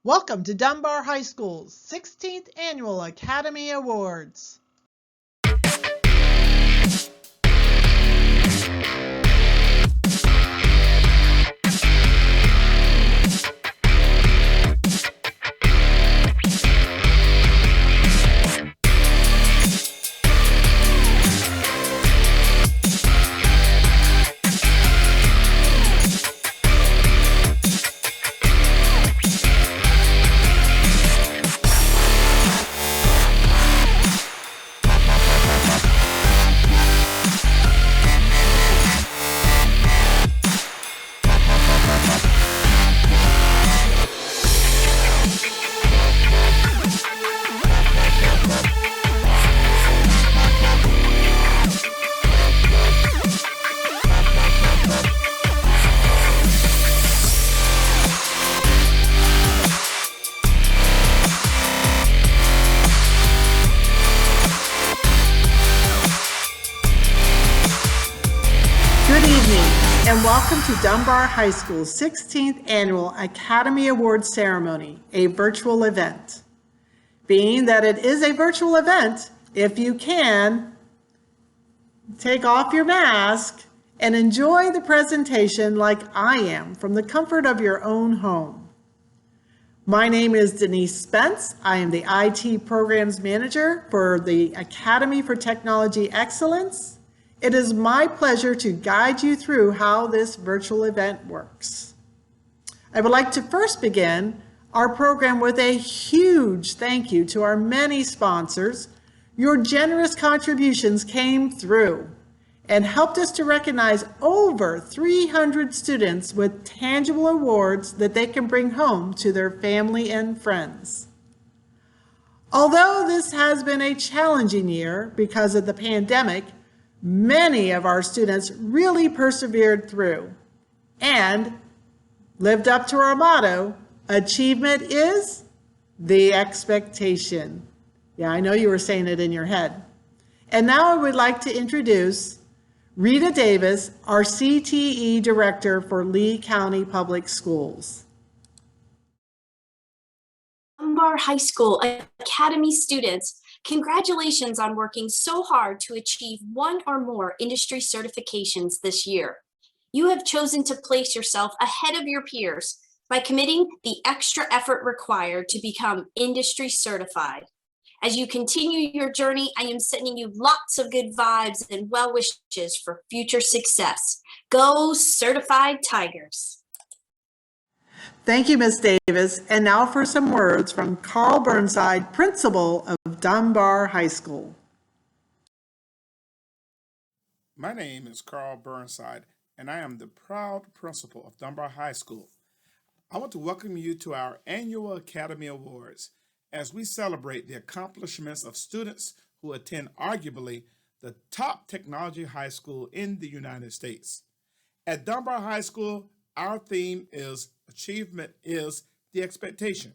Welcome to Dunbar High School's 16th Annual Academy Awards. Good evening and welcome to Dunbar High School's 16th Annual Academy Awards Ceremony, a virtual event. Being that it is a virtual event, if you can, take off your mask and enjoy the presentation like I am from the comfort of your own home. My name is Denise Spence. I am the IT Programs Manager for the Academy for Technology Excellence. It is my pleasure to guide you through how this virtual event works. I would like to first begin our program with a huge thank you to our many sponsors. Your generous contributions came through and helped us to recognize over 300 students with tangible awards that they can bring home to their family and friends. Although this has been a challenging year because of the pandemic, many of our students really persevered through and lived up to our motto, achievement is the expectation. Yeah, I know you were saying it in your head. And now I would like to introduce Rita Davis, our CTE Director for Lee County Public Schools. Dunbar High School Academy students, congratulations on working so hard to achieve one or more industry certifications this year. You have chosen to place yourself ahead of your peers by committing the extra effort required to become industry certified. As you continue your journey, I am sending you lots of good vibes and well wishes for future success. Go Certified Tigers! Thank you, Ms. Davis. And now for some words from Carl Burnside, principal of Dunbar High School. My name is Carl Burnside, and I am the proud principal of Dunbar High School. I want to welcome you to our annual Academy Awards as we celebrate the accomplishments of students who attend arguably the top technology high school in the United States. At Dunbar High School, our theme is Achievement is the Expectation,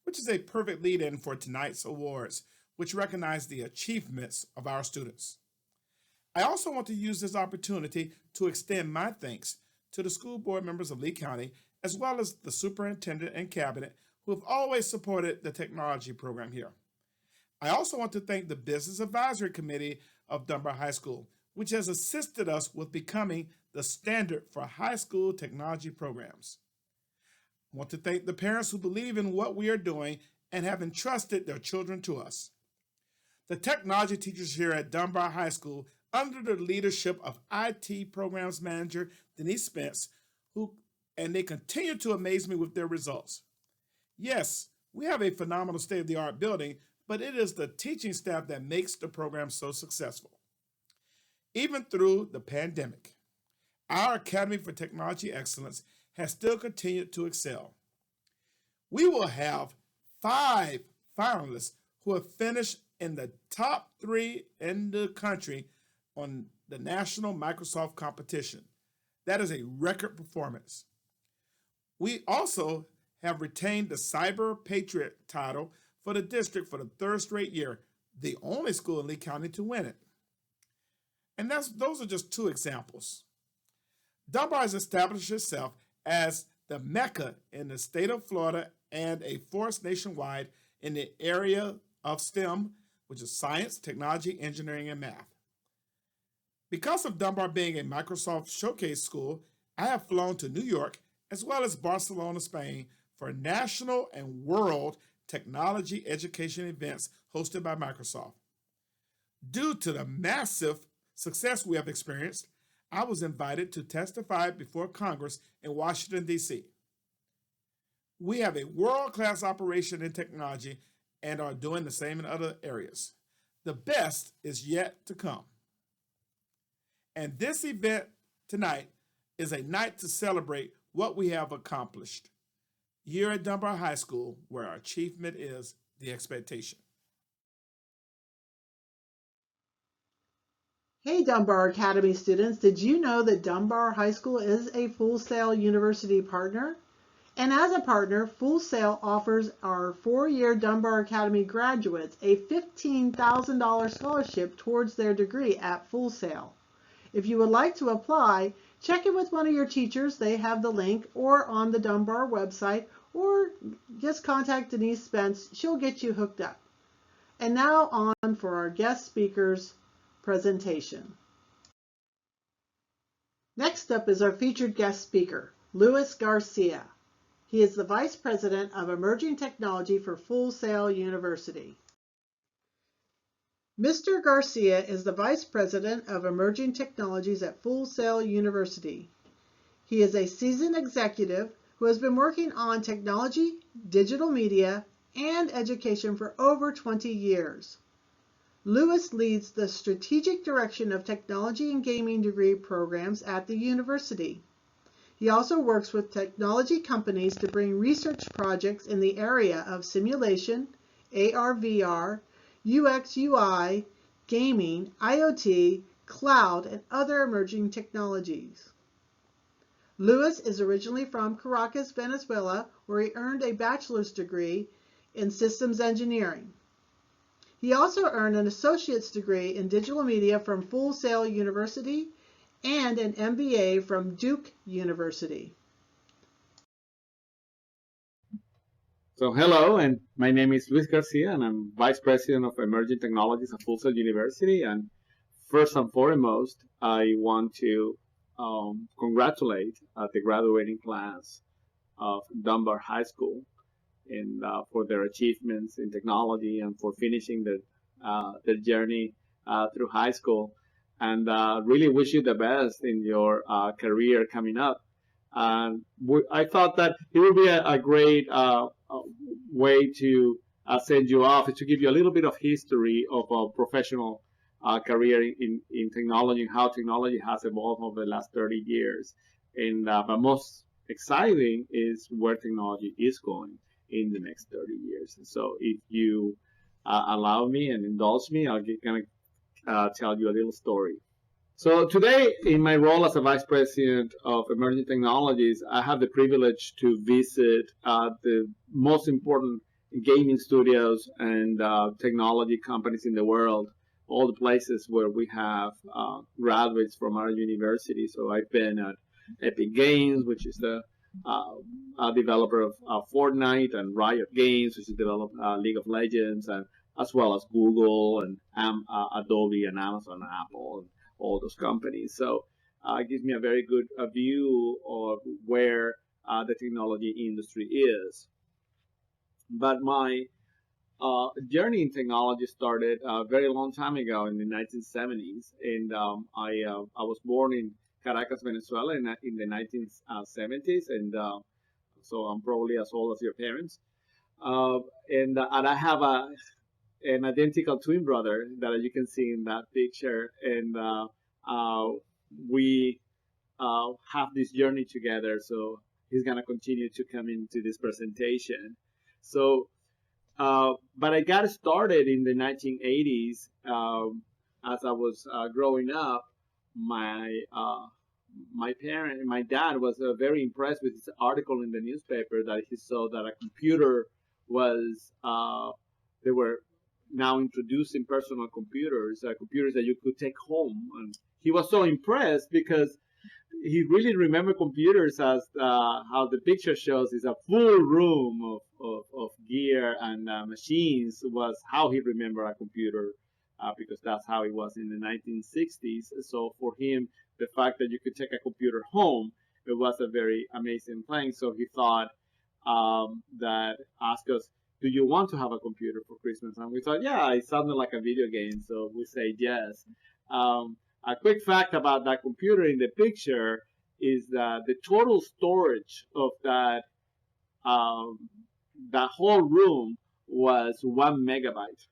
which is a perfect lead-in for tonight's awards, which recognize the achievements of our students. I also want to use this opportunity to extend my thanks to the school board members of Lee County, as well as the superintendent and cabinet who have always supported the technology program here. I also want to thank the Business Advisory Committee of Dunbar High School, which has assisted us with becoming the standard for high school technology programs. I want to thank the parents who believe in what we are doing and have entrusted their children to us. The technology teachers here at Dunbar High School, under the leadership of IT Programs Manager Denise Spence, and they continue to amaze me with their results. Yes, we have a phenomenal state-of-the-art building, but it is the teaching staff that makes the program so successful. Even through the pandemic, our Academy for Technology Excellence has still continued to excel. We will have 5 finalists who have finished in the top 3 in the country on the National Microsoft Competition. That is a record performance. We also have retained the Cyber Patriot title for the district for the 3rd straight year, the only school in Lee County to win it. And those are just 2 examples. Dunbar has established itself as the Mecca in the state of Florida and a force nationwide in the area of STEM, which is science, technology, engineering, and math. Because of Dunbar being a Microsoft showcase school, I have flown to New York as well as Barcelona, Spain for national and world technology education events hosted by Microsoft. Due to the massive success we have experienced, I was invited to testify before Congress in Washington, D.C. We have a world-class operation in technology and are doing the same in other areas. The best is yet to come. And this event tonight is a night to celebrate what we have accomplished here at Dunbar High School, where our achievement is the expectation. Hey Dunbar Academy students, did you know that Dunbar High School is a Full Sail University partner? And as a partner, Full Sail offers our 4-year Dunbar Academy graduates a $15,000 scholarship towards their degree at Full Sail. If you would like to apply, check in with one of your teachers. They have the link, or on the Dunbar website, or just contact Denise Spence. She'll get you hooked up. And now on for our guest speakers presentation. Next up is our featured guest speaker, Luis Garcia. He is the Vice President of Emerging Technology for Full Sail University. Mr. Garcia is the Vice President of Emerging Technologies at Full Sail University. He is a seasoned executive who has been working on technology, digital media, and education for over 20 years. Lewis leads the strategic direction of technology and gaming degree programs at the university. He also works with technology companies to bring research projects in the area of simulation, AR/VR, UX/UI, gaming, IoT, cloud, and other emerging technologies. Lewis is originally from Caracas, Venezuela, where he earned a bachelor's degree in systems engineering. He also earned an associate's degree in digital media from Full Sail University and an MBA from Duke University. So hello, and my name is Luis Garcia, and I'm Vice President of Emerging Technologies at Full Sail University. And first and foremost, I want to congratulate the graduating class of Dunbar High School and for their achievements in technology and for finishing their journey through high school. And really wish you the best in your career coming up. I thought that it would be a great way to send you off is to give you a little bit of history of a professional career in technology and how technology has evolved over the last 30 years. And but most exciting is where technology is going in the next 30 years. So if you allow me and indulge me, I'll kind of tell you a little story. So today, in my role as a Vice President of Emerging Technologies, I have the privilege to visit the most important gaming studios and technology companies in the world, all the places where we have graduates from our university. So I've been at Epic Games, which is the developer of Fortnite, and Riot Games, which is developer League of Legends, and as well as Google and Adobe and Amazon and Apple and all those companies. So it gives me a very good view of where the technology industry is. But my journey in technology started a very long time ago in the 1970s, and I was born in Caracas, Venezuela in the 1970s, and so I'm probably as old as your parents. And I have an identical twin brother that you can see in that picture, and we have this journey together. So he's gonna continue to come into this presentation. So, but I got started in the 1980s as I was growing up. My dad was very impressed with this article in the newspaper that he saw that a computer was they were now introducing personal computers, computers that you could take home. And he was so impressed because he really remembered computers as how the picture shows is a full room gear and machines was how he remembered a computer, because that's how it was in the 1960s. So for him, the fact that you could take a computer home, it was a very amazing thing. So he thought that asked us, do you want to have a computer for Christmas? And we thought, yeah, it sounded like a video game, so we say yes. A quick fact about that computer in the picture is that the total storage of that whole room was 1 megabyte,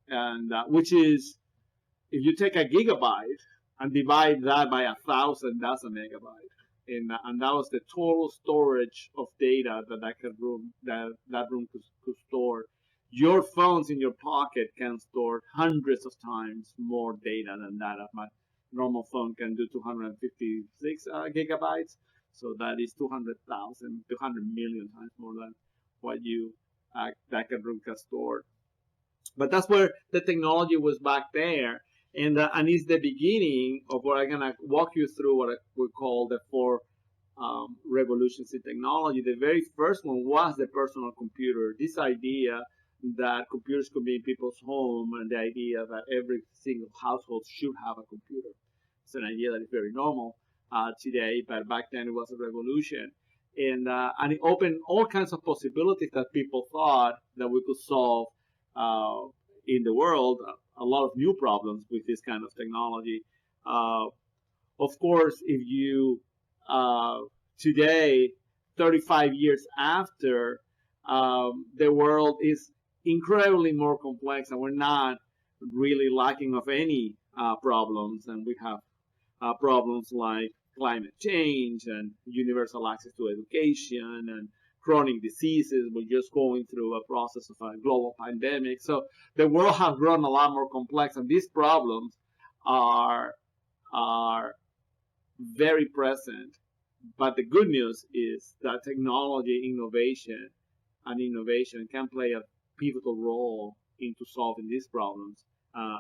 and which is, if you take a gigabyte and divide that by 1,000, that's a megabyte. And that was the total storage of data that room could store. Your phones in your pocket can store hundreds of times more data than that. My normal phone can do 256 gigabytes, so that is 200,000, 200 million times more than what that room can store. But that's where the technology was back there. And it's the beginning of what I'm going to walk you through, what we call the 4 revolutions in technology. The very first one was the personal computer. This idea that computers could be in people's home, and the idea that every single household should have a computer. It's an idea that is very normal today, but back then it was a revolution. And it opened all kinds of possibilities that people thought that we could solve in the world, a lot of new problems with this kind of technology. Of course, if you today, 35 years after, the world is incredibly more complex, and we're not really lacking of any problems. And we have problems like climate change and universal access to education and chronic diseases. We're just going through a process of a global pandemic. So the world has grown a lot more complex, and these problems are very present. But the good news is that technology, innovation can play a pivotal role into solving these problems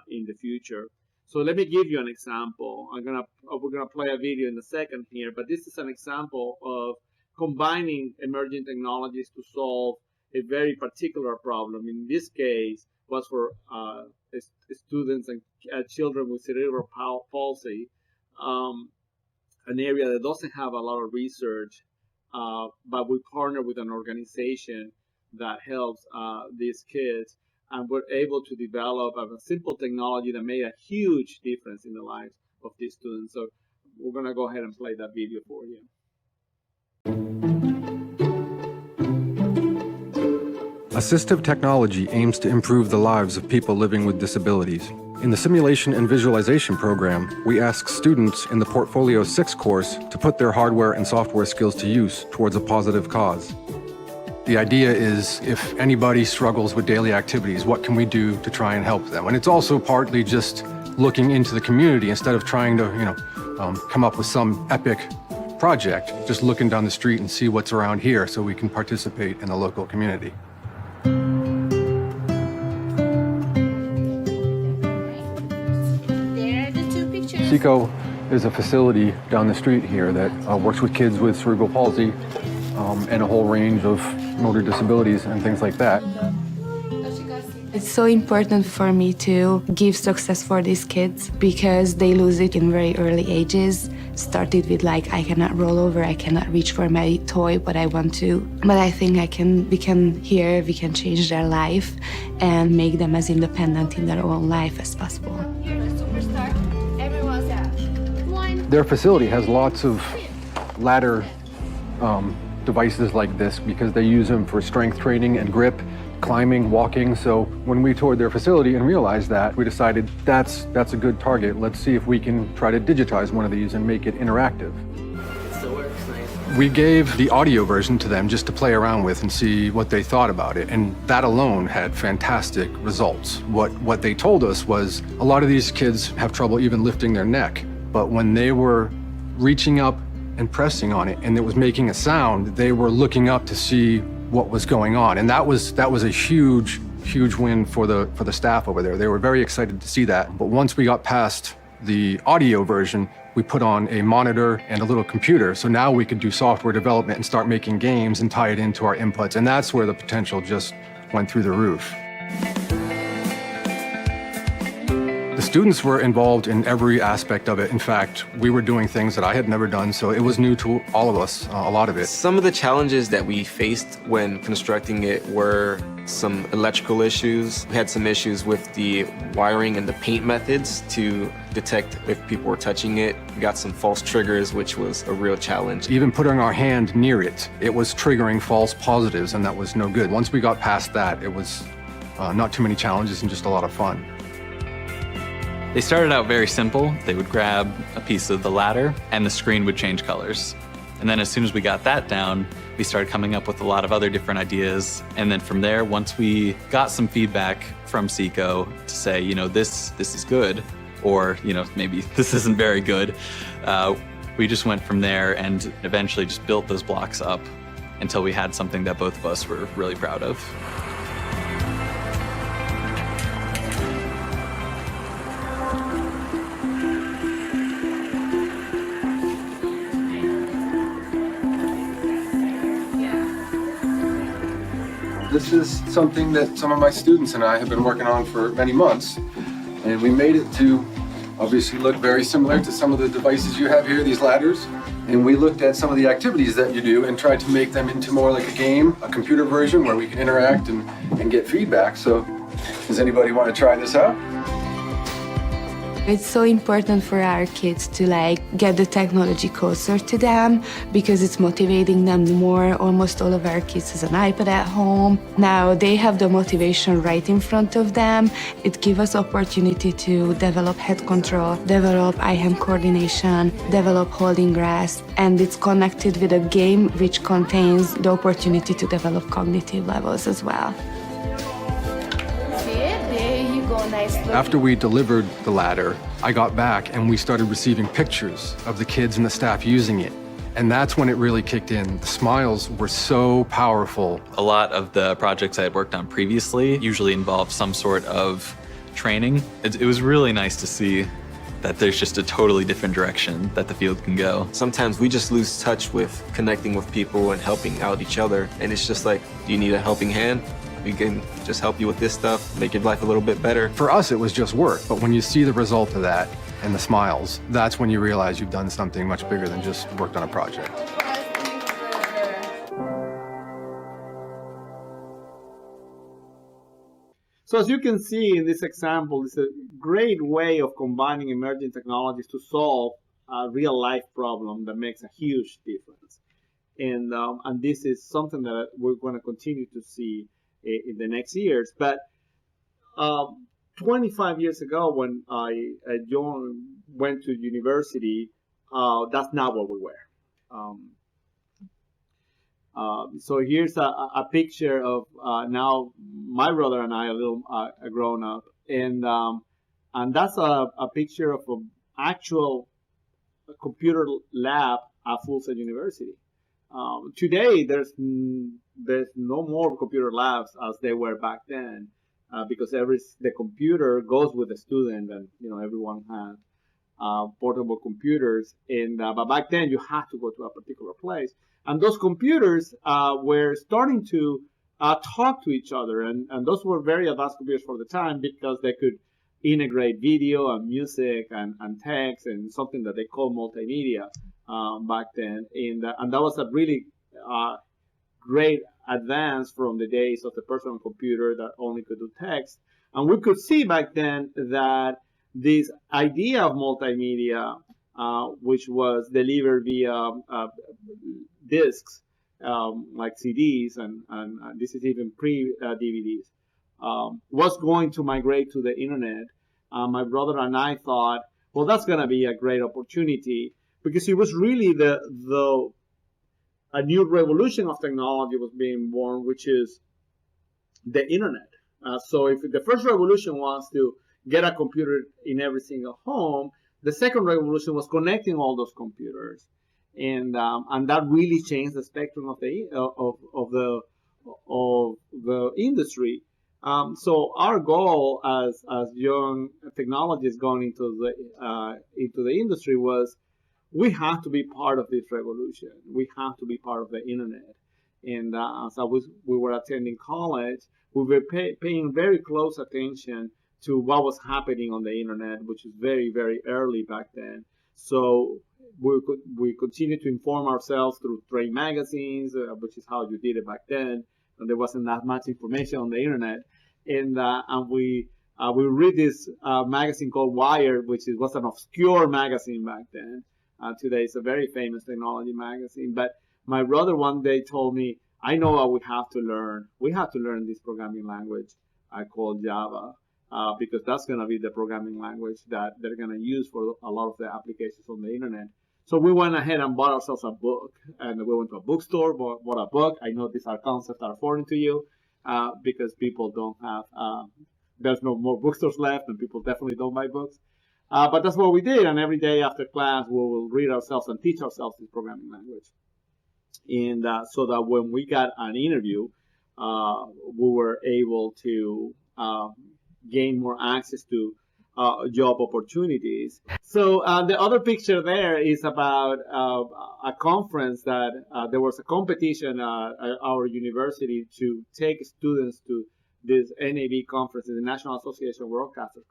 in the future. So let me give you an example. We're gonna play a video in a second here, but this is an example of combining emerging technologies to solve a very particular problem. In this case, was for students and children with cerebral palsy, an area that doesn't have a lot of research, but we partner with an organization that helps these kids, and we're able to develop a simple technology that made a huge difference in the lives of these students. So we're gonna go ahead and play that video for you. Assistive technology aims to improve the lives of people living with disabilities. In the Simulation and Visualization program, we ask students in the Portfolio 6 course to put their hardware and software skills to use towards a positive cause. The idea is, if anybody struggles with daily activities, what can we do to try and help them? And it's also partly just looking into the community instead of trying to, come up with some epic project, just looking down the street and see what's around here so we can participate in the local community. SECO is a facility down the street here that works with kids with cerebral palsy and a whole range of motor disabilities and things like that. It's so important for me to give success for these kids because they lose it in very early ages. Started with I cannot roll over, I cannot reach for my toy, but I want to. But I think we can change their life and make them as independent in their own life as possible. Their facility has lots of ladder devices like this because they use them for strength training and grip, climbing, walking. So when we toured their facility and realized that, we decided that's a good target. Let's see if we can try to digitize one of these and make it interactive. We gave the audio version to them just to play around with and see what they thought about it. And that alone had fantastic results. What they told us was a lot of these kids have trouble even lifting their neck. But when they were reaching up and pressing on it and it was making a sound, they were looking up to see what was going on. And that was a huge win for the staff over there. They were very excited to see that. But once we got past the audio version, we put on a monitor and a little computer. So now we could do software development and start making games and tie it into our inputs. And that's where the potential just went through the roof. The students were involved in every aspect of it. In fact, we were doing things that I had never done, so it was new to all of us, a lot of it. Some of the challenges that we faced when constructing it were some electrical issues. We had some issues with the wiring and the paint methods to detect if people were touching it. We got some false triggers, which was a real challenge. Even putting our hand near it, it was triggering false positives, and that was no good. Once we got past that, it was not too many challenges and just a lot of fun. They started out very simple. They would grab a piece of the ladder and the screen would change colors. And then as soon as we got that down, we started coming up with a lot of other different ideas. And then from there, once we got some feedback from Seco to say, you know, this is good, or, you know, maybe this isn't very good, we just went from there and eventually just built those blocks up until we had something that both of us were really proud of. This is something that some of my students and I have been working on for many months. And we made it to obviously look very similar to some of the devices you have here, these ladders. And we looked at some of the activities that you do and tried to make them into more like a game, a computer version where we can interact and get feedback. So does anybody want to try this out? It's so important for our kids to get the technology closer to them because it's motivating them more. Almost all of our kids has an iPad at home. Now they have the motivation right in front of them. It gives us opportunity to develop head control, develop eye-hand coordination, develop holding grasp, and it's connected with a game which contains the opportunity to develop cognitive levels as well. After we delivered the ladder, I got back and we started receiving pictures of the kids and the staff using it. And that's when it really kicked in. The smiles were so powerful. A lot of the projects I had worked on previously usually involved some sort of training. It was really nice to see that there's just a totally different direction that the field can go. Sometimes we just lose touch with connecting with people and helping out each other. And it's just like, do you need a helping hand? We can just help you with this stuff, make your life a little bit better. For us, it was just work. But when you see the result of that and the smiles, that's when you realize you've done something much bigger than just worked on a project. So as you can see in this example, it's a great way of combining emerging technologies to solve a real-life problem that makes a huge difference. And this is something that we're going to continue to see in the next years. But 25 years ago, when I went to university, that's not what we were. So here's a picture of now my brother and I, a little grown up, and that's a picture of an actual computer lab at Full Sail University. Today, there's no more computer labs as they were back then, because the computer goes with the student, and everyone has portable computers. And but back then, you had to go to a particular place, and those computers were starting to talk to each other, and those were very advanced computers for the time because they could integrate video and music and text and something that they call multimedia back then. And that was a really great advance from the days of the personal computer that only could do text. And we could see back then that this idea of multimedia, which was delivered via discs, like CDs, and this is even pre-DVDs, was going to migrate to the internet. My brother and I thought, well, that's going to be a great opportunity, because it was really a new revolution of technology was being born, which is the internet. So if the first revolution was to get a computer in every single home, the second revolution was connecting all those computers, and that really changed the spectrum of the industry. So our goal as young technologists going into the industry was we have to be part of this revolution. We have to be part of the internet. And we were attending college, we were paying very close attention to what was happening on the internet, which is very, very early back then. So we continued to inform ourselves through trade magazines, which is how you did it back then. And there wasn't that much information on the internet. And we read this magazine called Wired, which was an obscure magazine back then. Today it's a very famous technology magazine. But my brother one day told me, I know what we have to learn. We have to learn this programming language called Java, because that's going to be the programming language that they're going to use for a lot of the applications on the internet. So we went ahead and bought ourselves a book. And we went to a bookstore, bought a book. I know these are concepts that are foreign to you, because people don't have, there's no more bookstores left, and people definitely don't buy books. But that's what we did, and every day after class, we will read ourselves and teach ourselves this programming language. And so that when we got an interview, we were able to gain more access to job opportunities. So the other picture there is about a conference that there was a competition at our university to take students to this NAB conference, the National Association of Broadcasters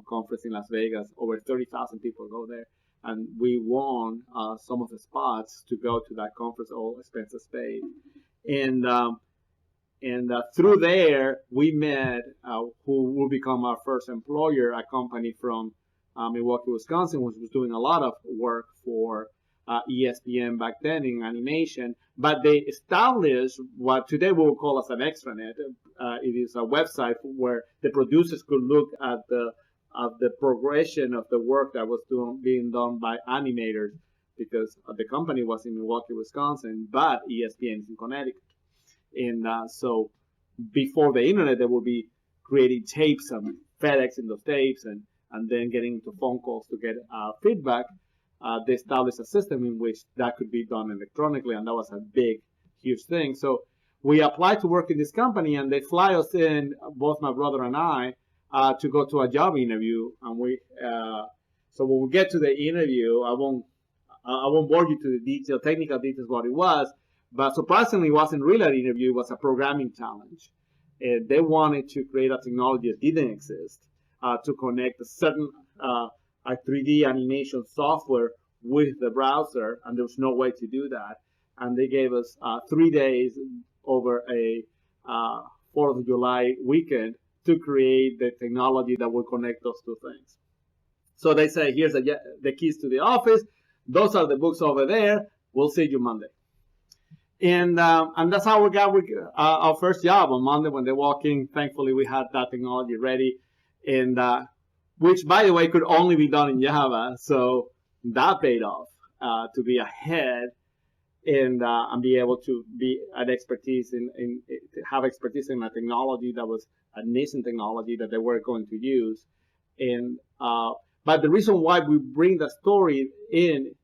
conference in Las Vegas. Over 30,000 people go there, and we won some of the spots to go to that conference, all expenses paid. And through there, we met who will become our first employer, a company from Milwaukee, Wisconsin, which was doing a lot of work for ESPN back then in animation. But they established what today we will call as an extranet. It is a website where the producers could look at the progression of the work that was being done by animators, because the company was in Milwaukee, Wisconsin, but ESPN is in Connecticut. And so before the internet, they would be creating tapes and FedExing those tapes and then getting into phone calls to get feedback. They established a system in which that could be done electronically, and that was a big, huge thing. So we applied to work in this company, and they fly us in, both my brother and I, to go to a job interview. And so when we get to the interview, I won't bore you to the technical details what it was. But surprisingly, it wasn't really an interview. It was a programming challenge. They wanted to create a technology that didn't exist to connect a certain 3D animation software with the browser, and there was no way to do that. And they gave us 3 days over a 4th of July weekend to create the technology that would connect those two things. So they say, here's the keys to the office. Those are the books over there. We'll see you Monday. And that's how we got our first job on Monday when they walk in. Thankfully, we had that technology ready, and which, by the way, could only be done in Java. So that paid off to be ahead and be able to be have expertise in a technology that was a nascent technology that they were going to use. And but the reason why we bring the story in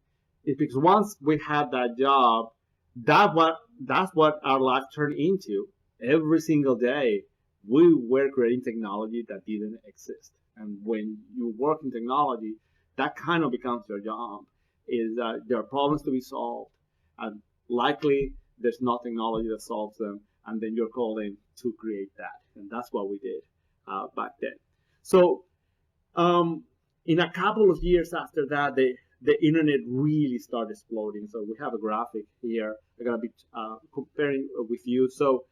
is because once we had that job, that's what our life turned into. Every single day, we were creating technology that didn't exist. And when you work in technology, that kind of becomes your job. There are problems to be solved, and likely there's no technology that solves them, and then you're called in to create that. And that's what we did back then. So in a couple of years after that, the internet really started exploding. So we have a graphic here. I'm going to be comparing with you. So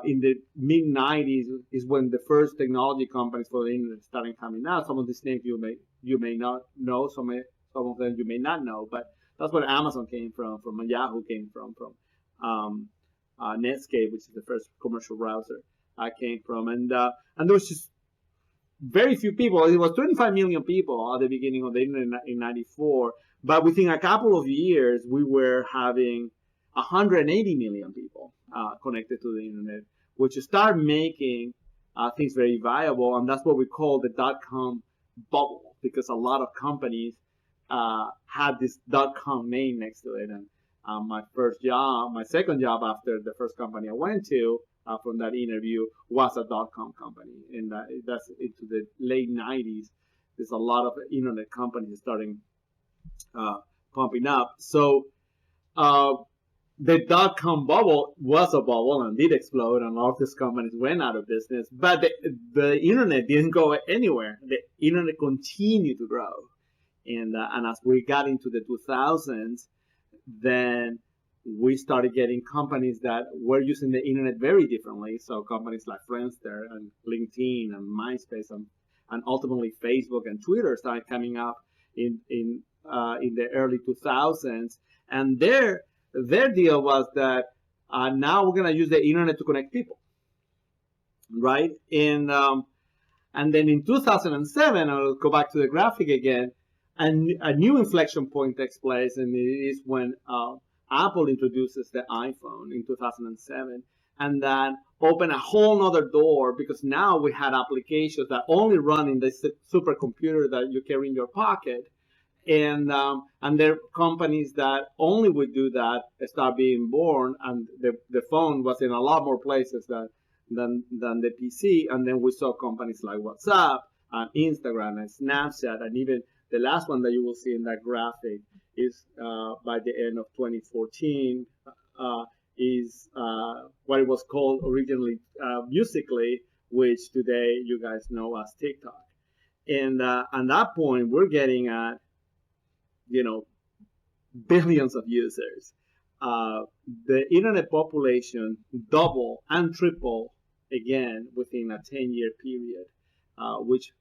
in the mid-90s is when the first technology companies for the internet started coming out. Some of these names you may not know, some of them you may not know, but that's where Amazon came from Yahoo came from Netscape, which is the first commercial browser, came from. And there was just very few people. It was 25 million people at the beginning of the internet in 94, but within a couple of years, we were having 180 million people connected to the internet, which started making things very viable, and that's what we call the dot-com bubble, because a lot of companies had this dot-com name next to it, My first job, my second job after the first company I went to from that interview was a .com company, and that's into the late 90s. There's a lot of internet companies starting pumping up. So the .com bubble was a bubble and did explode, and all of these companies went out of business. But the internet didn't go anywhere. The internet continued to grow, and as we got into the 2000s, then we started getting companies that were using the internet very differently. So companies like Friendster and LinkedIn and MySpace and ultimately Facebook and Twitter started coming up in the early 2000s, and their deal was that now we're going to use the internet to connect people, right? And then in 2007, I'll go back to the graphic again, and a new inflection point takes place, and it is when Apple introduces the iPhone in 2007, and that opened a whole other door, because now we had applications that only run in the supercomputer that you carry in your pocket. And there are companies that only would do that start being born, and the phone was in a lot more places than the PC. And then we saw companies like WhatsApp and Instagram and Snapchat, and even the last one that you will see in that graphic is by the end of 2014 is what it was called originally Musical.ly, which today you guys know as TikTok. And at that point, we're getting at billions of users. The internet population double and triple again within a 10-year period, which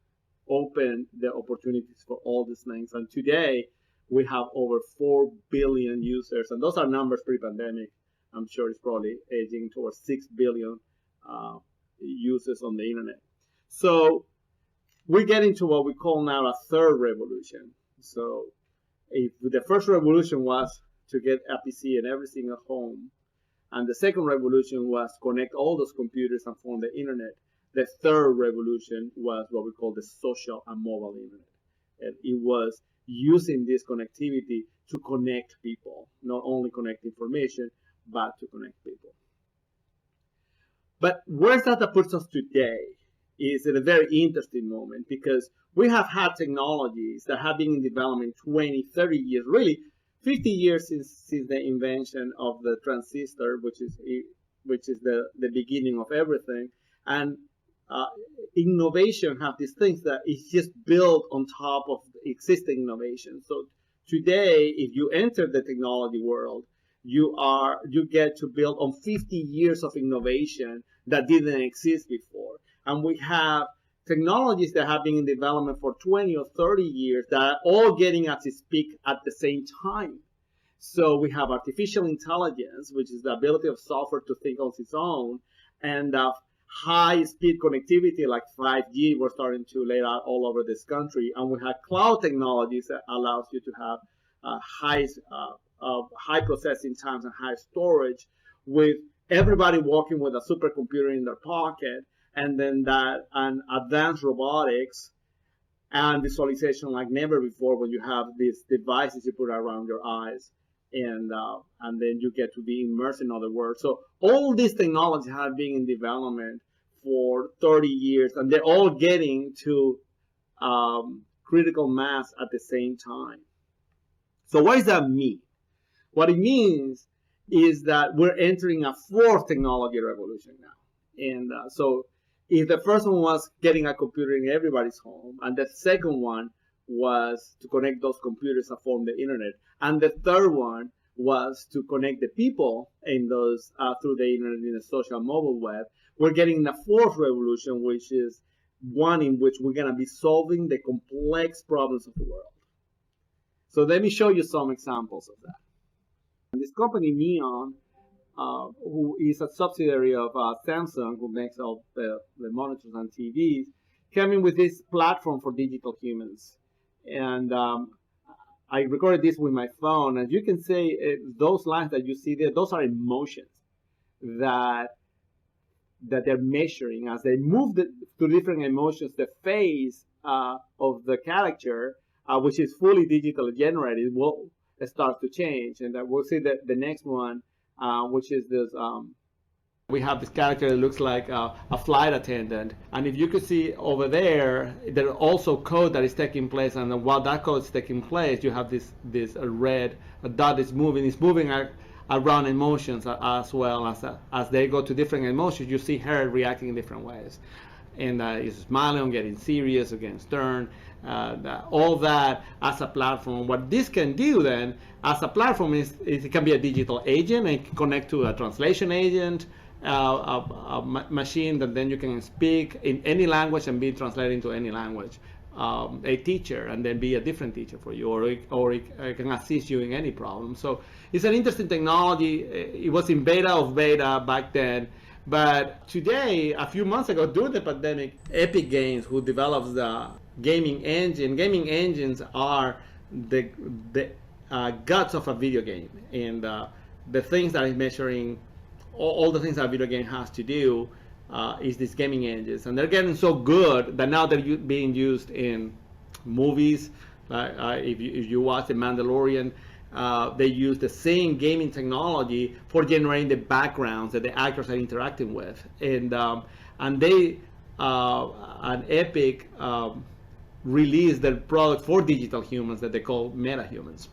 opened the opportunities for all these things. And today we have over 4 billion users, and those are numbers pre-pandemic. I'm sure it's probably edging towards 6 billion users on the internet. So we get into what we call now a third revolution. So if the first revolution was to get a PC in every single home, and the second revolution was connect all those computers and form the internet, the third revolution was what we call the social and mobile internet. And it was using this connectivity to connect people, not only connect information, but to connect people. But where's that puts us today is at a very interesting moment, because we have had technologies that have been in development 20, 30 years, really 50 years since the invention of the transistor, which is the beginning of everything. And innovation have these things that is just built on top of existing innovation. So today, if you enter the technology world, you get to build on 50 years of innovation that didn't exist before. And we have technologies that have been in development for 20 or 30 years that are all getting at its peak at the same time. So we have artificial intelligence, which is the ability of software to think on its own, and high-speed connectivity like 5G we're starting to lay out all over this country. And we have cloud technologies that allows you to have high processing times and high storage, with everybody walking with a supercomputer in their pocket, and then and advanced robotics and visualization like never before, when you have these devices you put around your eyes, and then you get to be immersed in other worlds. So all these technologies have been in development for 30 years, and they're all getting to critical mass at the same time. So what does that mean? What it means is that we're entering a fourth technology revolution now. And so if the first one was getting a computer in everybody's home, and the second one was to connect those computers and form the internet, and the third one was to connect the people in those through the internet in the social mobile web, we're getting the fourth revolution, which is one in which we're going to be solving the complex problems of the world. So let me show you some examples of that. This company, Neon, who is a subsidiary of Samsung, who makes all the monitors and TVs, came in with this platform for digital humans. And I recorded this with my phone. As you can see, those lines that you see there, those are emotions that they're measuring. As they move to different emotions, the face of the character, which is fully digitally generated, will start to change. And we'll see the next one, which is this. We have this character that looks like a flight attendant, and if you could see over there, there's also code that is taking place, and while that code is taking place, you have this red dot is moving. It's moving around emotions as well as they go to different emotions. You see her reacting in different ways, and is smiling, getting serious, or getting stern. All that as a platform. What this can do then, as a platform, is it can be a digital agent and can connect to a translation agent. A machine that then you can speak in any language and be translated into any language. A teacher and then be a different teacher for you, or it can assist you in any problem. So it's an interesting technology. It was in beta of beta back then, but today, a few months ago, during the pandemic, Epic Games, who develops the gaming engines are the guts of a video game, and the things that is measuring all the things that a video game has to do is these gaming engines, and they're getting so good that now they're being used in movies. If you watch The Mandalorian, they use the same gaming technology for generating the backgrounds that the actors are interacting with, and Epic released their product for digital humans that they call MetaHumans.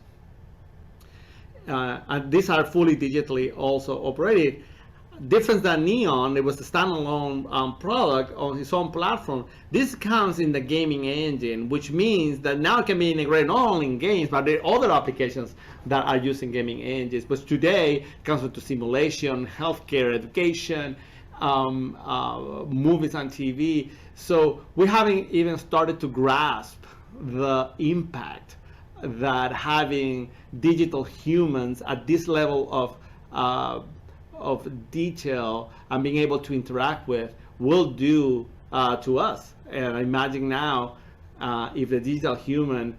And these are fully digitally also operated. Difference than Neon, it was a standalone product on its own platform. This comes in the gaming engine, which means that now it can be integrated not only in games, but there are other applications that are using gaming engines. But today, it comes into simulation, healthcare, education, movies and TV. So we haven't even started to grasp the impact that having digital humans at this level of detail and being able to interact with will do to us. And imagine now, if the digital human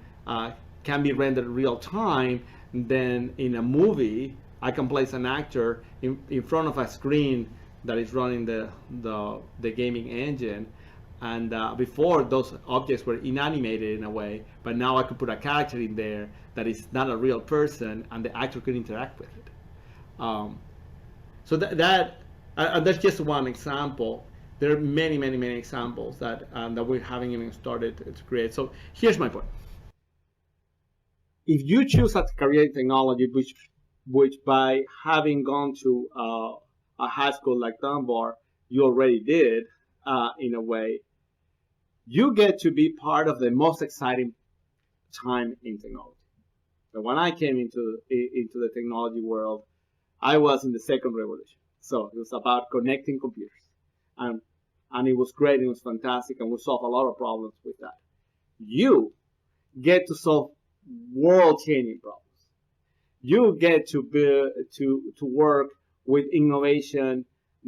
can be rendered real time, then in a movie, I can place an actor in front of a screen that is running the gaming engine. And before, those objects were inanimated in a way, but now I could put a character in there that is not a real person, and the actor could interact with it. So that's just one example. There are many examples that we haven't even started to create. So here's my point. If you choose a career in technology, which by having gone to a high school like Dunbar, you already did, in a way, you get to be part of the most exciting time in technology. So when I came into the technology world, I was in the second revolution. So it was about connecting computers. And it was great, it was fantastic, and we solved a lot of problems with that. You get to solve world-changing problems. You get to work with innovation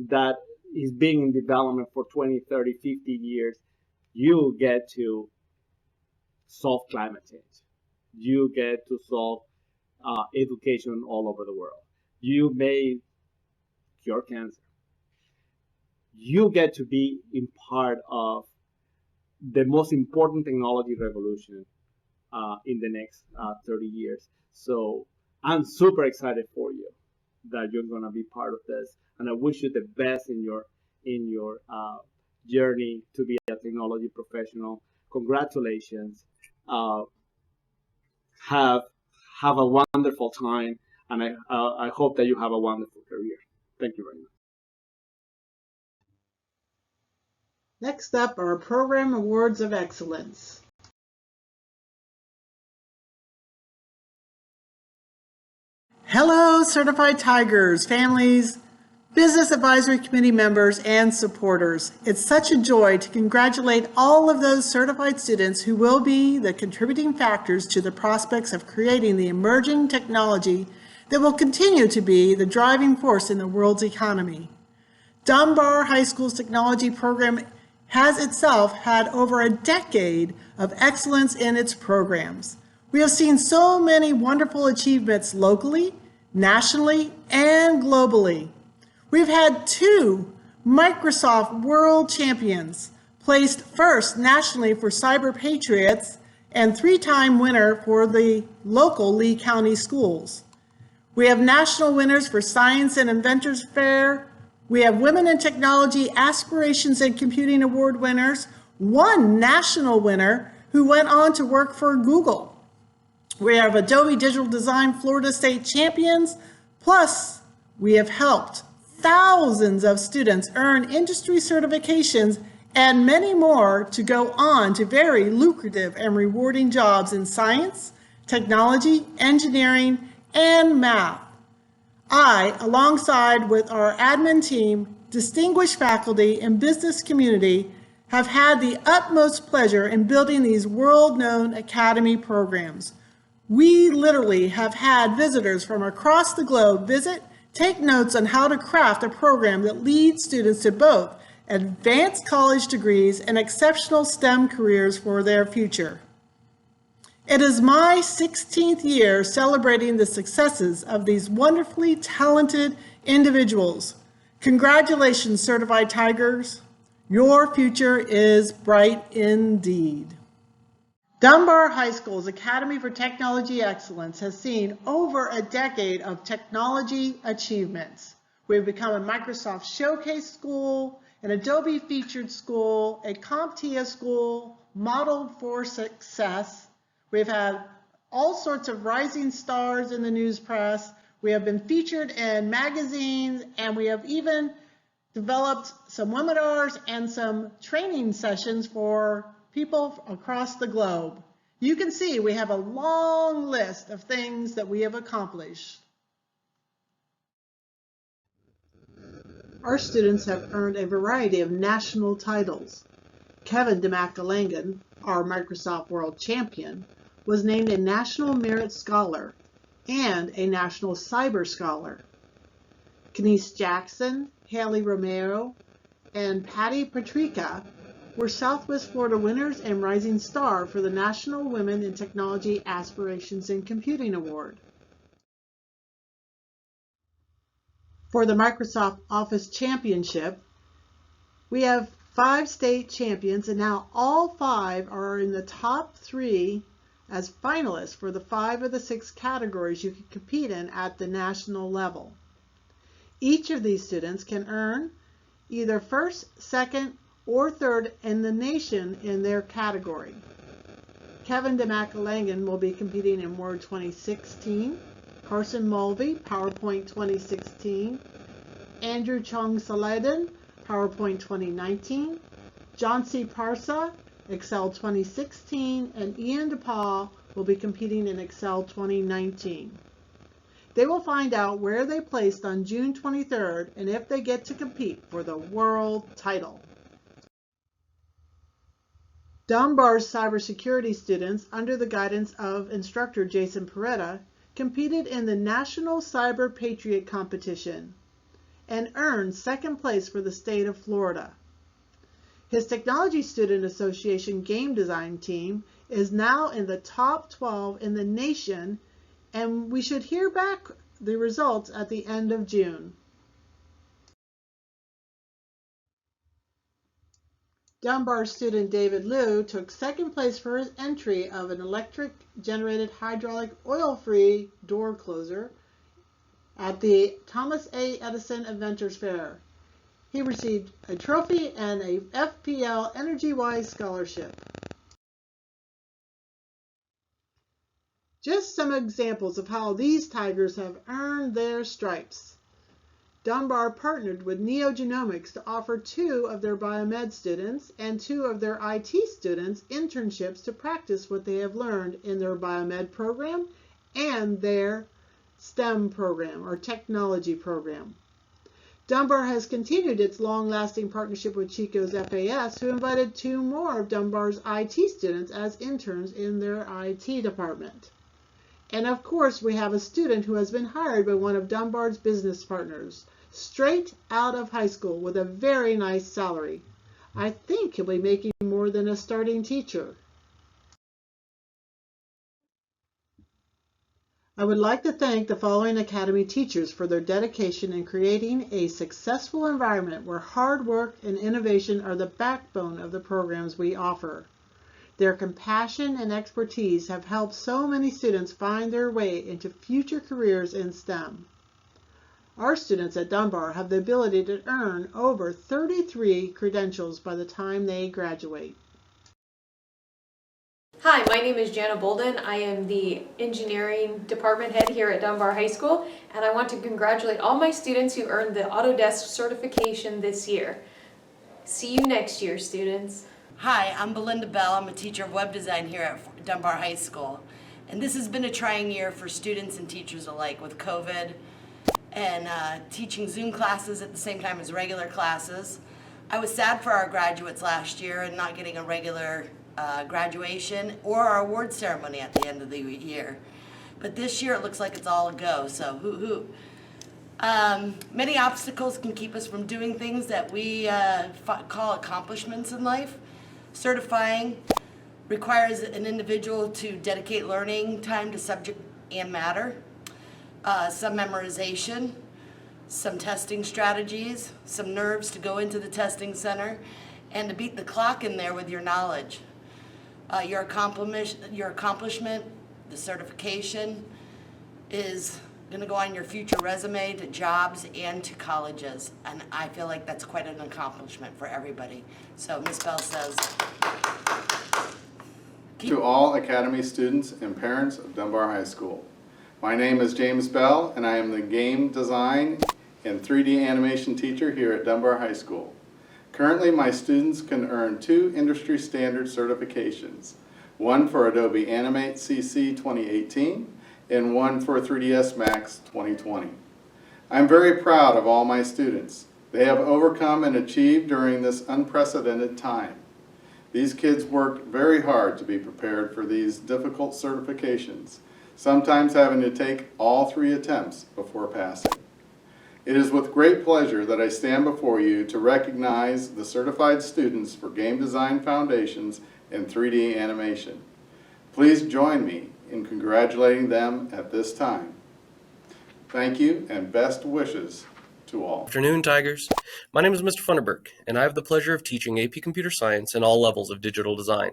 that is being in development for 20, 30, 50 years. You get to solve climate change. You get to solve education all over the world. You may cure cancer. You get to be in part of the most important technology revolution in the next 30 years. So I'm super excited for you that you're going to be part of this, and I wish you the best in your journey to be a technology professional. Congratulations. Have a wonderful time, and I hope that you have a wonderful career. Thank you very much. Next up are Program Awards of Excellence. Hello, Certified Tigers, families, Business Advisory Committee members, and supporters. It's such a joy to congratulate all of those certified students who will be the contributing factors to the prospects of creating the emerging technology that will continue to be the driving force in the world's economy. Dunbar High School's technology program has itself had over a decade of excellence in its programs. We have seen so many wonderful achievements locally, nationally, and globally. We've had 2 Microsoft World Champions, placed first nationally for Cyber Patriots and 3-time winner for the local Lee County schools. We have national winners for Science and Inventors Fair. We have Women in Technology Aspirations and Computing Award winners, one national winner who went on to work for Google. We have Adobe Digital Design Florida State champions, plus we have helped thousands of students earn industry certifications and many more to go on to very lucrative and rewarding jobs in science, technology, engineering, and math. I, alongside with our admin team, distinguished faculty, and business community, have had the utmost pleasure in building these world-known academy programs. We literally have had visitors from across the globe visit, take notes on how to craft a program that leads students to both advanced college degrees and exceptional STEM careers for their future. It is my 16th year celebrating the successes of these wonderfully talented individuals. Congratulations, Certified Tigers. Your future is bright indeed. Dunbar High School's Academy for Technology Excellence has seen over a decade of technology achievements. We've become a Microsoft Showcase school, an Adobe featured school, a CompTIA school, modeled for success. We've had all sorts of rising stars in the news press. We have been featured in magazines, and we have even developed some webinars and some training sessions for people across the globe. You can see we have a long list of things that we have accomplished. Our students have earned a variety of national titles. Kevin DeMacalangan, our Microsoft World Champion, was named a National Merit Scholar and a National Cyber Scholar. Kenise Jackson, Haley Romero, and Patty Patrica were Southwest Florida winners and Rising Star for the National Women in Technology Aspirations in Computing Award. For the Microsoft Office Championship, we have 5 state champions, and now all 5 are in the top 3 as finalists for the 5 of the 6 categories you can compete in at the national level. Each of these students can earn either first, second, or third in the nation in their category. Kevin DeMacalangan will be competing in Word 2016, Carson Mulvey, PowerPoint 2016, Andrew Chong Saladin, PowerPoint 2019, John C. Parsa, Excel 2016, and Ian DePaul will be competing in Excel 2019. They will find out where they placed on June 23rd and if they get to compete for the world title. Dunbar's cybersecurity students, under the guidance of instructor Jason Peretta, competed in the National Cyber Patriot Competition and earned 2nd place for the state of Florida. His Technology Student Association game design team is now in the top 12 in the nation, and we should hear back the results at the end of June. Dunbar student David Liu took 2nd place for his entry of an electric-generated hydraulic oil-free door closer at the Thomas A. Edison Inventors Fair. He received a trophy and a FPL EnergyWise scholarship. Just some examples of how these Tigers have earned their stripes. Dunbar partnered with NeoGenomics to offer 2 of their biomed students and 2 of their IT students internships to practice what they have learned in their biomed program and their STEM program or technology program. Dunbar has continued its long-lasting partnership with Chico's FAS, who invited 2 more of Dunbar's IT students as interns in their IT department. And of course, we have a student who has been hired by one of Dunbar's business partners, straight out of high school with a very nice salary. I think he'll be making more than a starting teacher. I would like to thank the following Academy teachers for their dedication in creating a successful environment where hard work and innovation are the backbone of the programs we offer. Their compassion and expertise have helped so many students find their way into future careers in STEM. Our students at Dunbar have the ability to earn over 33 credentials by the time they graduate. Hi, my name is Jana Bolden. I am the engineering department head here at Dunbar High School, and I want to congratulate all my students who earned the Autodesk certification this year. See you next year, students. Hi, I'm Belinda Bell. I'm a teacher of web design here at Dunbar High School. And this has been a trying year for students and teachers alike with COVID and teaching Zoom classes at the same time as regular classes. I was sad for our graduates last year and not getting a regular graduation or our award ceremony at the end of the year. But this year it looks like it's all a go, so hoo-hoo. Many obstacles can keep us from doing things that we call accomplishments in life. Certifying requires an individual to dedicate learning time to subject and matter, some memorization, some testing strategies, some nerves to go into the testing center, and to beat the clock in there with your knowledge. Your accomplishment, the certification, is going to go on your future resume to jobs and to colleges, and I feel like that's quite an accomplishment for everybody. So Ms. Bell says, to all Academy students and parents of Dunbar High School. My name is James Bell, and I am the game design and 3D animation teacher here at Dunbar High School. Currently, my students can earn 2 industry standard certifications, one for Adobe Animate CC 2018 and one for 3ds Max 2020. I'm very proud of all my students. They have overcome and achieved during this unprecedented time. These kids worked very hard to be prepared for these difficult certifications, sometimes having to take all 3 attempts before passing. It is with great pleasure that I stand before you to recognize the certified students for Game Design Foundations and 3D Animation. Please join me in congratulating them at this time. Thank you and best wishes to all. Good afternoon, Tigers. My name is Mr. Funderburk, and I have the pleasure of teaching AP Computer Science in all levels of digital design.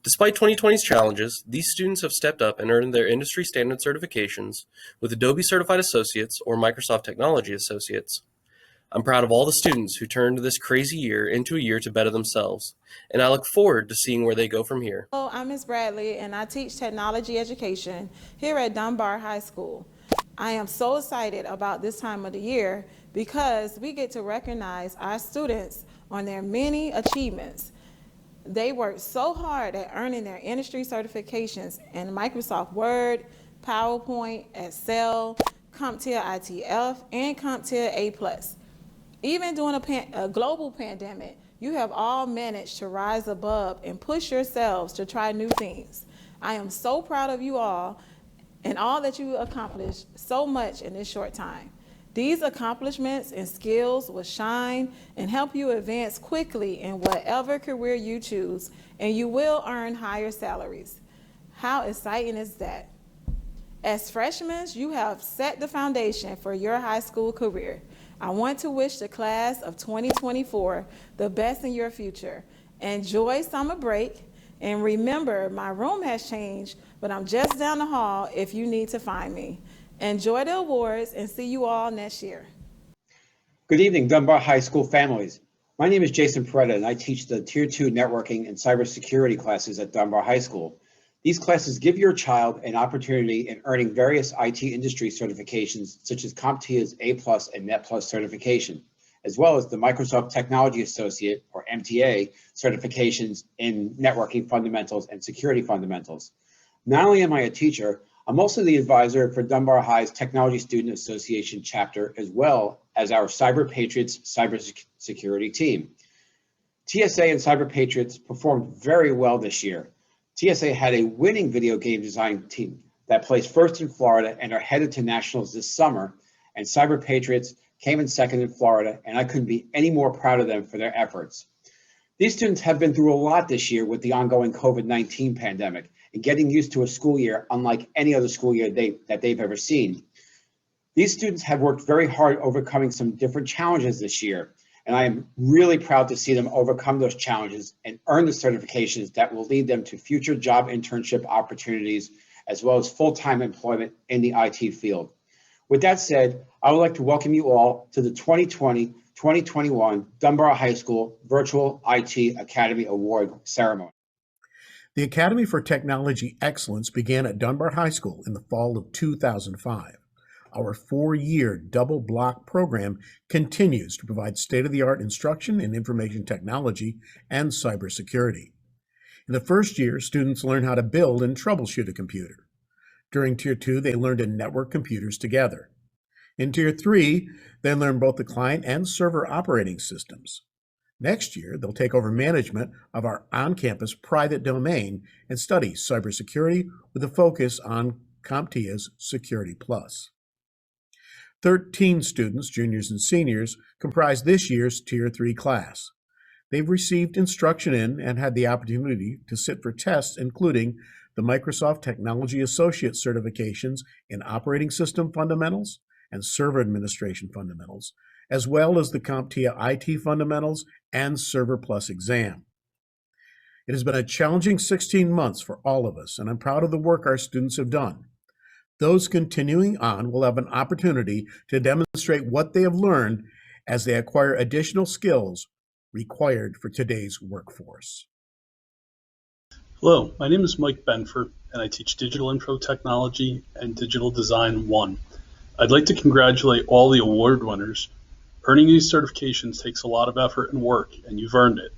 Despite 2020's challenges, these students have stepped up and earned their industry standard certifications with Adobe Certified Associates or Microsoft Technology Associates. I'm proud of all the students who turned this crazy year into a year to better themselves, and I look forward to seeing where they go from here. Hello, I'm Ms. Bradley, and I teach technology education here at Dunbar High School. I am so excited about this time of the year because we get to recognize our students on their many achievements. They worked so hard at earning their industry certifications in Microsoft Word, PowerPoint, Excel, CompTIA ITF, and CompTIA A+. Even during a global pandemic, you have all managed to rise above and push yourselves to try new things. I am so proud of you all and all that you accomplished so much in this short time. These accomplishments and skills will shine and help you advance quickly in whatever career you choose, and you will earn higher salaries. How exciting is that? As freshmen, you have set the foundation for your high school career. I want to wish the class of 2024 the best in your future. Enjoy summer break, and remember, my room has changed, but I'm just down the hall if you need to find me. Enjoy the awards and see you all next year. Good evening, Dunbar High School families. My name is Jason Peretta, and I teach the Tier 2 Networking and Cybersecurity classes at Dunbar High School. These classes give your child an opportunity in earning various IT industry certifications, such as CompTIA's A+ and Net+ certification, as well as the Microsoft Technology Associate, or MTA, certifications in networking fundamentals and security fundamentals. Not only am I a teacher, I'm also the advisor for Dunbar High's Technology Student Association chapter, as well as our Cyber Patriots cybersecurity team. TSA and Cyber Patriots performed very well this year. TSA had a winning video game design team that placed first in Florida and are headed to nationals this summer, and Cyber Patriots came in second in Florida, and I couldn't be any more proud of them for their efforts. These students have been through a lot this year with the ongoing COVID-19 pandemic and getting used to a school year unlike any other school year that they've ever seen. These students have worked very hard overcoming some different challenges this year, and I am really proud to see them overcome those challenges and earn the certifications that will lead them to future job internship opportunities, as well as full-time employment in the IT field. With that said, I would like to welcome you all to the 2020-2021 Dunbar High School Virtual IT Academy Award ceremony. The Academy for Technology Excellence began at Dunbar High School in the fall of 2005. Our 4-year double block program continues to provide state-of-the-art instruction in information technology and cybersecurity. In the first year, students learn how to build and troubleshoot a computer. During Tier 2, they learn to network computers together. In Tier 3, they learn both the client and server operating systems. Next year, they'll take over management of our on-campus private domain and study cybersecurity with a focus on CompTIA's Security Plus. 13 students, juniors and seniors, comprise this year's Tier 3 class. They've received instruction in and had the opportunity to sit for tests, including the Microsoft Technology Associate certifications in Operating System Fundamentals and Server Administration Fundamentals, as well as the CompTIA IT Fundamentals and Server Plus exam. It has been a challenging 16 months for all of us, and I'm proud of the work our students have done. Those continuing on will have an opportunity to demonstrate what they have learned as they acquire additional skills required for today's workforce. Hello, my name is Mike Benford, and I teach Digital Info Technology and Digital Design 1. I'd like to congratulate all the award winners. Earning these certifications takes a lot of effort and work, and you've earned it.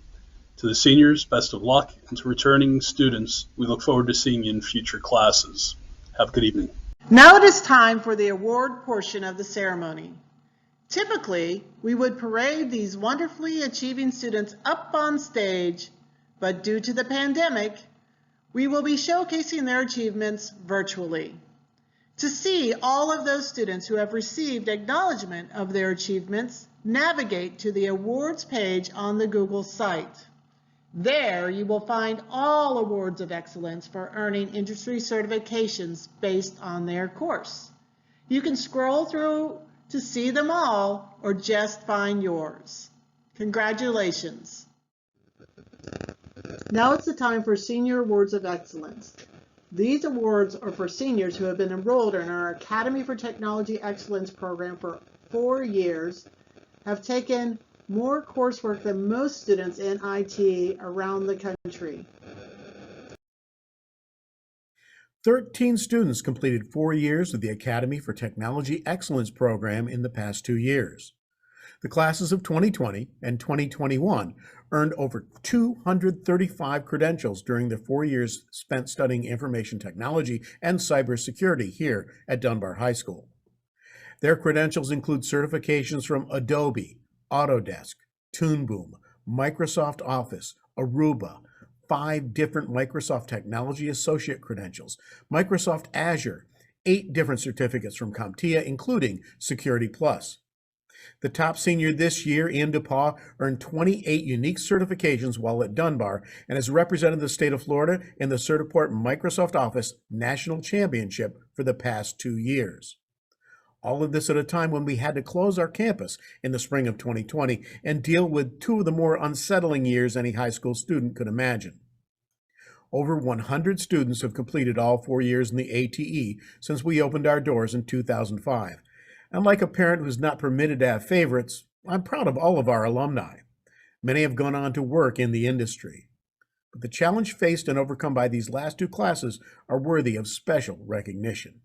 To the seniors, best of luck, and to returning students, we look forward to seeing you in future classes. Have a good evening. Now it is time for the award portion of the ceremony. Typically, we would parade these wonderfully achieving students up on stage, but due to the pandemic, we will be showcasing their achievements virtually. To see all of those students who have received acknowledgement of their achievements, navigate to the awards page on the Google site. There you will find all awards of excellence for earning industry certifications based on their course. You can scroll through to see them all or just find yours. Congratulations. Now it's the time for Senior Awards of Excellence. These awards are for seniors who have been enrolled in our Academy for Technology Excellence program for 4 years, have taken more coursework than most students in IT around the country. 13 students completed 4 years of the Academy for Technology Excellence program in the past 2 years. The classes of 2020 and 2021 earned over 235 credentials during their 4 years spent studying information technology and cybersecurity here at Dunbar High School. Their credentials include certifications from Adobe, Autodesk, Toon Boom, Microsoft Office, Aruba, 5 different Microsoft Technology Associate credentials, Microsoft Azure, 8 different certificates from CompTIA, including Security Plus. The top senior this year, Ian DePaul, earned 28 unique certifications while at Dunbar and has represented the state of Florida in the Certiport Microsoft Office National Championship for the past 2 years. All of this at a time when we had to close our campus in the spring of 2020 and deal with 2 of the more unsettling years any high school student could imagine. Over 100 students have completed all 4 years in the ATE since we opened our doors in 2005. And like a parent who's not permitted to have favorites, I'm proud of all of our alumni. Many have gone on to work in the industry. But the challenge faced and overcome by these last 2 classes are worthy of special recognition.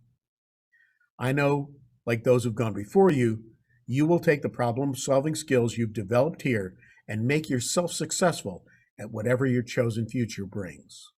I know, like those who've gone before you, you will take the problem-solving skills you've developed here and make yourself successful at whatever your chosen future brings.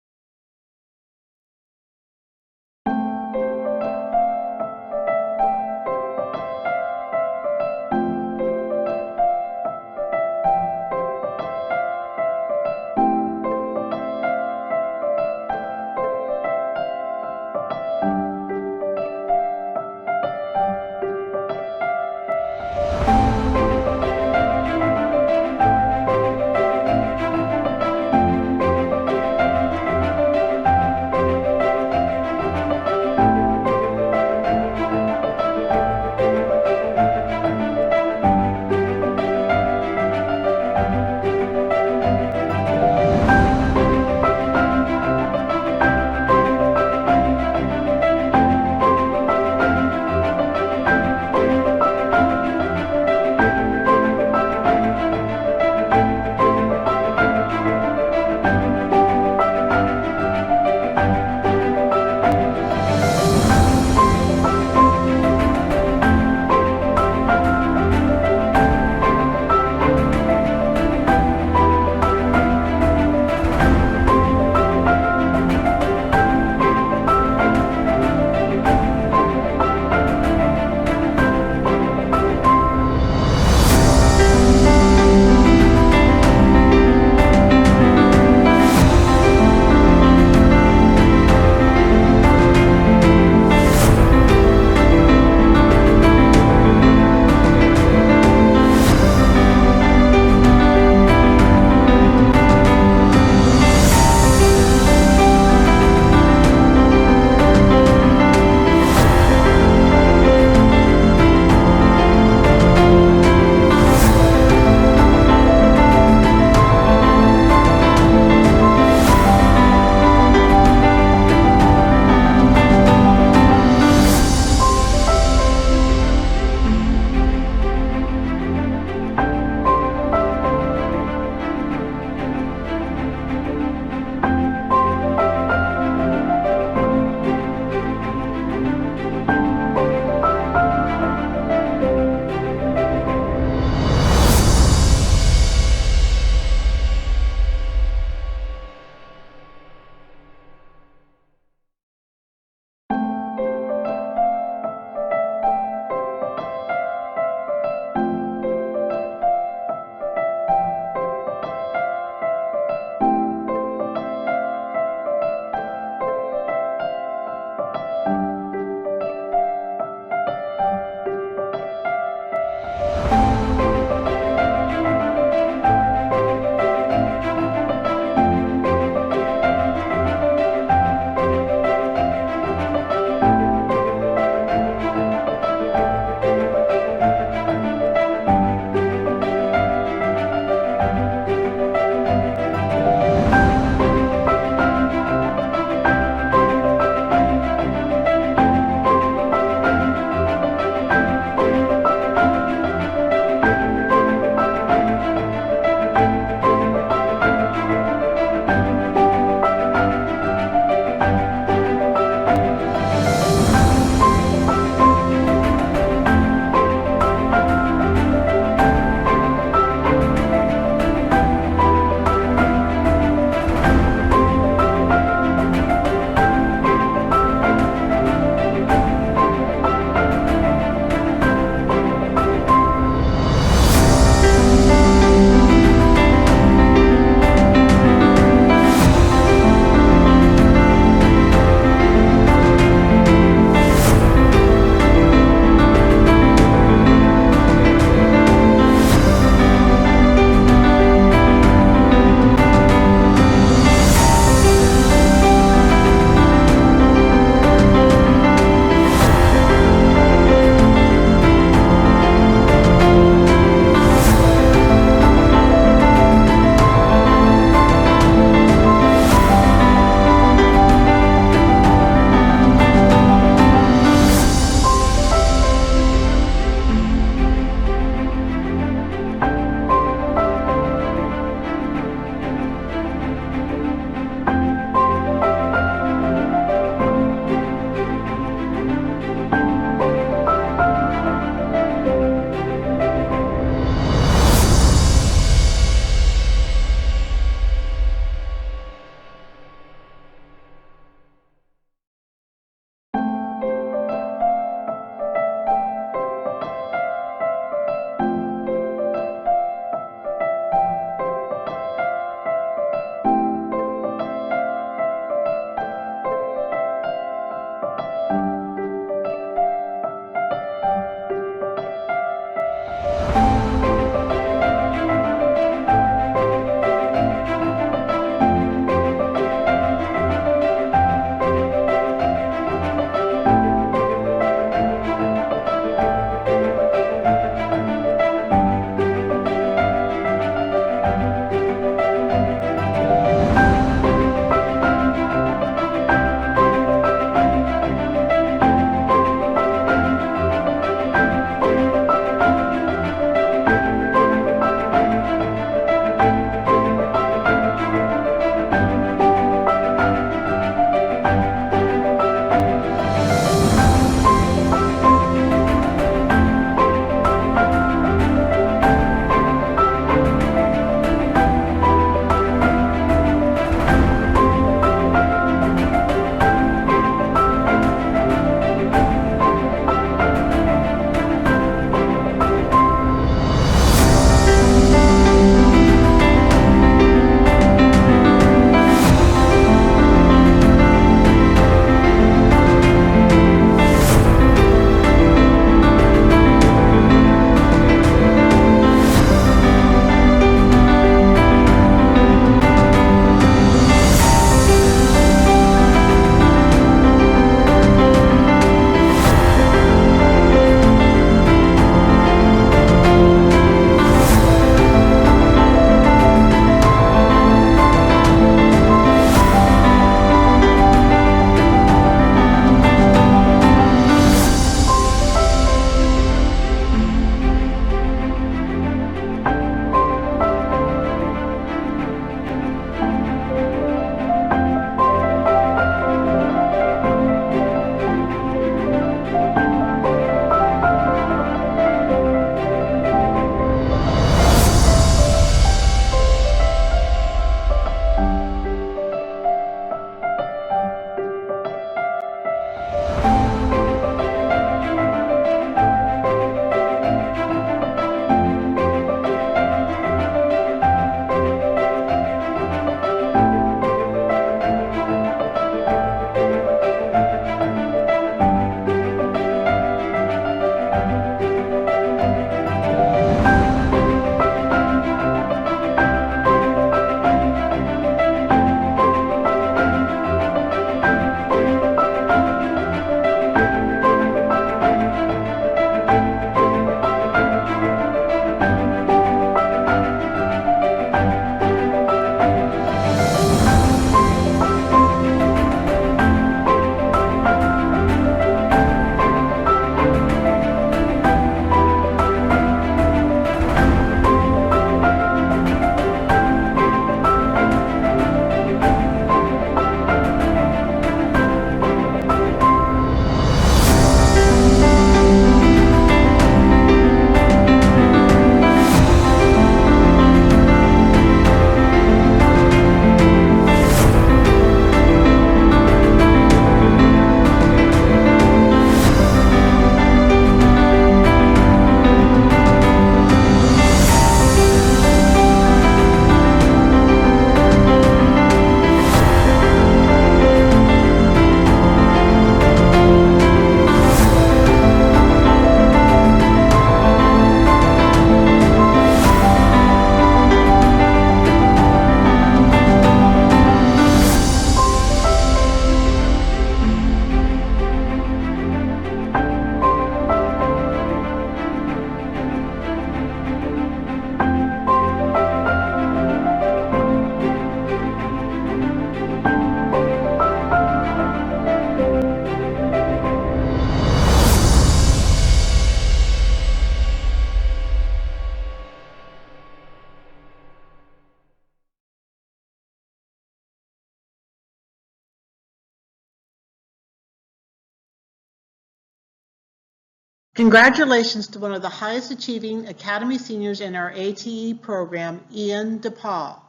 Congratulations to one of the highest achieving Academy seniors in our ATE program, Ian DePaul.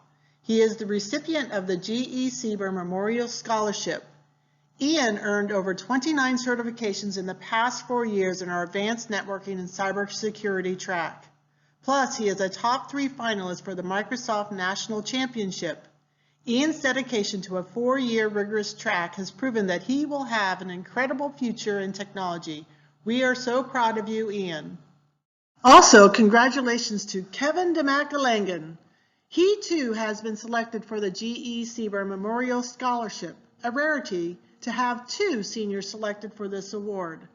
He is the recipient of the G.E. Sieber Memorial Scholarship. Ian earned over 29 certifications in the past 4 years in our Advanced Networking and Cybersecurity track. Plus, he is a top 3 finalist for the Microsoft National Championship. Ian's dedication to a 4-year rigorous track has proven that he will have an incredible future in technology. We are so proud of you, Ian. Also, congratulations to Kevin DeMacalangan. He too has been selected for the G.E. Sieber Memorial Scholarship, a rarity to have 2 seniors selected for this award.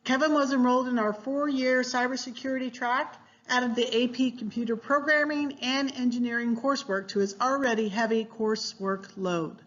Kevin was enrolled in our 4-year cybersecurity track, added the AP Computer Programming and Engineering coursework to his already heavy coursework load.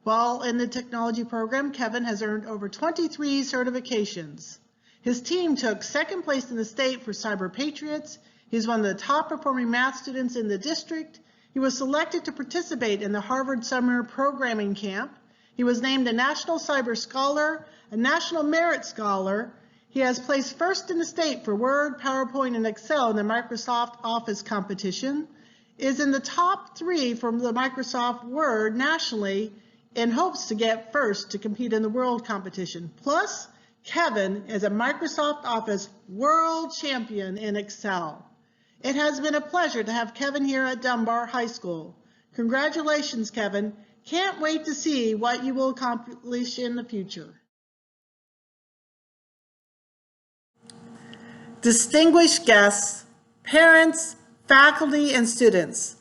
While in the technology program, Kevin has earned over 23 certifications. His team took 2nd place in the state for Cyber Patriots. He's one of the top performing math students in the district. He was selected to participate in the Harvard Summer Programming Camp. He was named a National Cyber Scholar, a National Merit Scholar. He has placed 1st in the state for Word, PowerPoint, and Excel in the Microsoft Office competition, is in the top 3 from the Microsoft Word nationally, and hopes to get 1st to compete in the World competition. Plus, Kevin is a Microsoft Office World Champion in Excel. It has been a pleasure to have Kevin here at Dunbar High School. Congratulations, Kevin. Can't wait to see what you will accomplish in the future. Distinguished guests, parents, faculty, and students,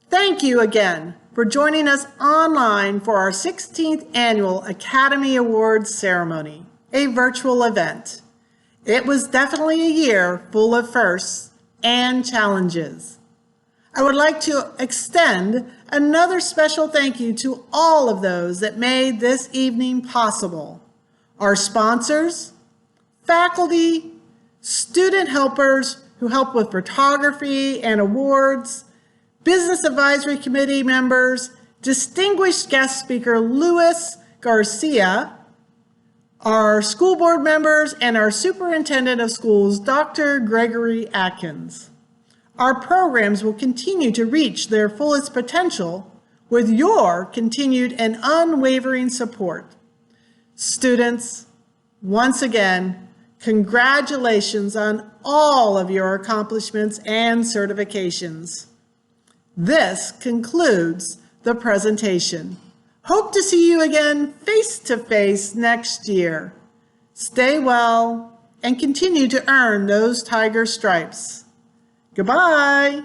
thank you again for joining us online for our 16th Annual Academy Awards ceremony, a virtual event. It was definitely a year full of firsts and challenges. I would like to extend another special thank you to all of those that made this evening possible. Our sponsors, faculty, student helpers who help with photography and awards, Business Advisory Committee members, distinguished guest speaker Louis Garcia, our school board members, and our superintendent of schools, Dr. Gregory Atkins. Our programs will continue to reach their fullest potential with your continued and unwavering support. Students, once again, congratulations on all of your accomplishments and certifications. This concludes the presentation. Hope to see you again face-to-face next year. Stay well and continue to earn those tiger stripes. Goodbye.